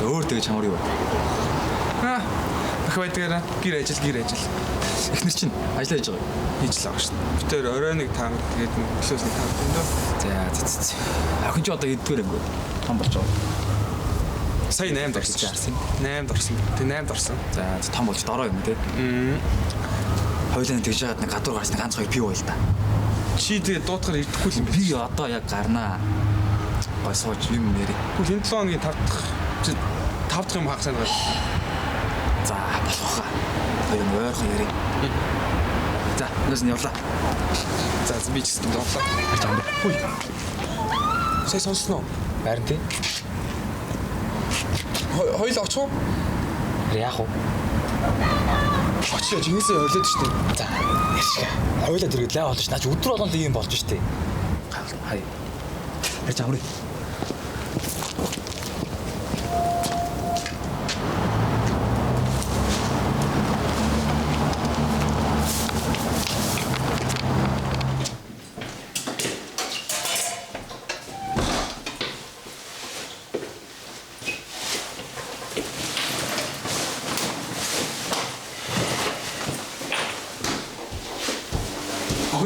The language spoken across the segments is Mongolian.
Өөр тэгээ чамаар юу? Ах байдгаараа гэр ажил. Эхнэр чинь ажиллаж хийж байгаа. Хийж л байгаа шүү дээ. Би тэр орой нэг таа тэгээд өглөөс нэг таа дөө. За. Охин ч одоо эдгээр ангиуд том болж байгаа. Сая 8-д орсон. 8-д орсон. Тэг 8-д орсон. За том болж дорой юм тий. Хойлоо тэгж яагаад нэг гадуур гарч нэг ганц хоёр пив байл та. Чи тэгээ дуутахаар идэхгүй юм би одоо яг гарнаа. Гой сууж юм нэрээ. Тэгвэл энэ 7 хоногийн 5 дахь юм хагас байна. За болох хаа. Хоёр нь ойрхон ярив. За нас нь явлаа. За би ч гэсэн явлаа. Хүй. Сая сонсноо. Харин тий. Хойл очих уу? Яах вэ? Очиж жинээсээ ойлоод штэ. За яшиг. Хойлоо дэргэд лай болж наач өдөр болгон ийм болж штэ. Хай. Харж амрыг.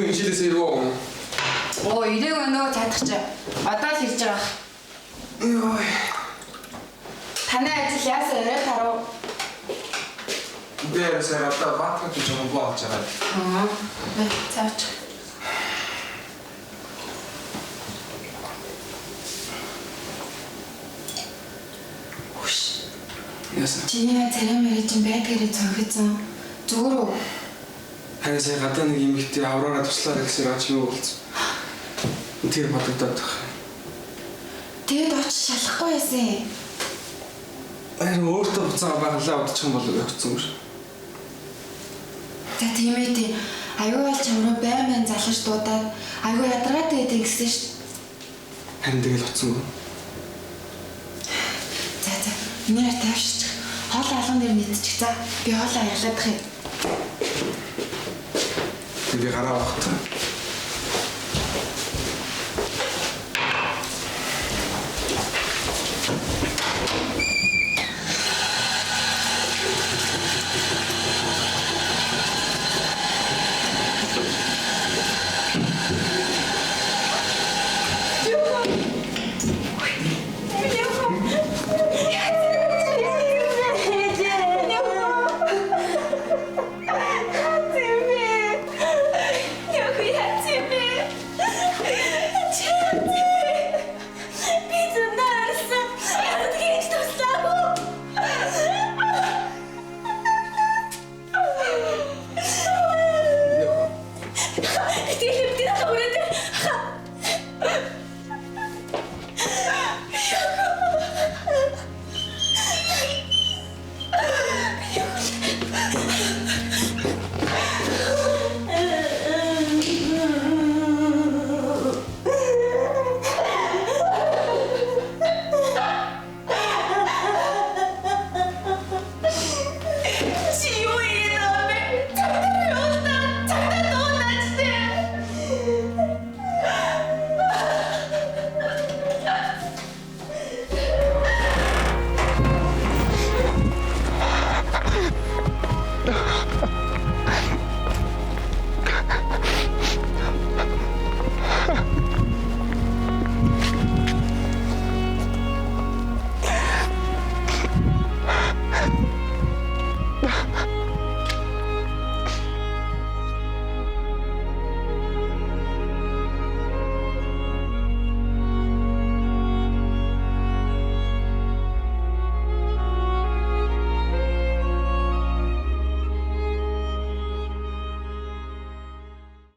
Инжилээс ирвөө. Ирээгүй нөгөө цаадах чи. Одоо л ирж байгаа. Йой. Таны ажил яасан ирээ таруу. Бээрсээ одоо баатар гэж юм болж байгаа. Цаач. Яасан? Чиний царай мэрэж байдгаараа цонхицсан. Зүгээр үү? Харин сая гадаа нэг юм ихтэй авраараа туслаа гэсэн ач юу болсон. Тэр бодогдоод байна. Тэгэд очиж шалахгүй байсан. Харин өөртөө буцаага байгалаа удчих юм бол явцсан юм шиг. За тийм ээ тий. Аюу бол чамруу байн залгаж дуудаад аюу ядаргаатай гэдэг гэсэн шүү. Харин тэгэл утсан гоо. За. Нэр тавьчих. Хоол алган дээр нийтчих. За би хоолоо ялгаадах юм. Би гараа авах.